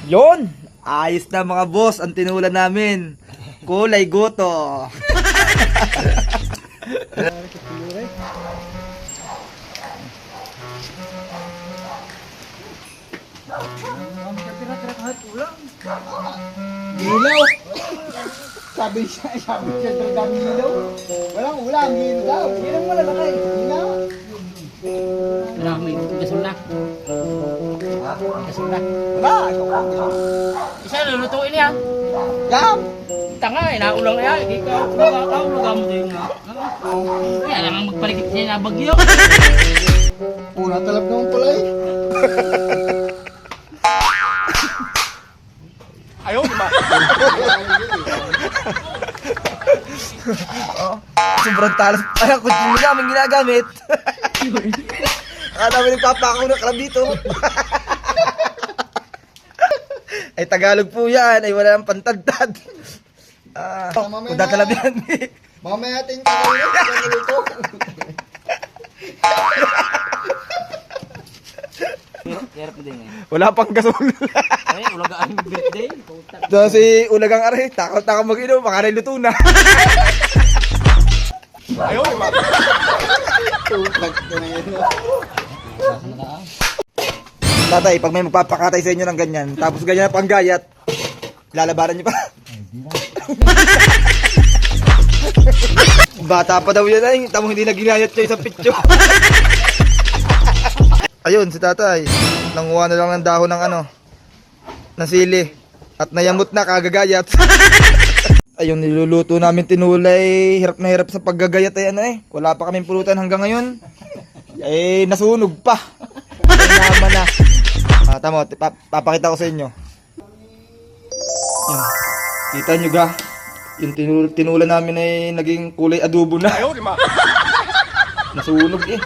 Yon! Ayos na mga boss ang tinulan namin. Kulay goto. Ilaw! Sabi siya daming ilaw. Walang ulam, ilaw. Ilaw mo lang bakay. Ilaw. Wala may gasol na. Gasol na. Wala, ikaw lang. Isa lulutuin niya. Jam! Tanga eh, naulang na yan. Hindi ka ulang mo din nga. Kaya lang ang magpalikit niya na bagyo. Una talab naman pala eh. Ayaw, di ba? Oh, sobrang talas. Ay, ang kutsilyo namin ginagamit. Akala namin nagpapakaw ng kalab dito. Ay, Tagalog po yan. Ay, wala nang pantagtad. Kung tatalab yan. Mamaya ating kakalit ito. Hirap din eh. Wala pang gasol. Ay, ulagaan yung birthday. So, si Ulagang Are, takot mag-inom. Baka luto na. Ayaw, di ba? Tatay, pag may magpapakatay sa inyo ng ganyan, tapos ganyan na panggayat, lalabaran niyo pa. Bata pa daw yan ay, tamo hindi na ginayat siya sa pityo. Ayun, si tatay, nanguha na lang ng dahon ng ng sili. At nayamot na, kagagayat. Ayun, niluluto namin tinulay, hirap na hirap sa paggagayat ay wala pa kaming pulutan hanggang ngayon. Eh, nasunog pa. Ay, naman na. Tama, papakita ko sa inyo. Yan. Kita nyo ga, yung tinula namin ay naging kulay adobo na. Nasunog eh.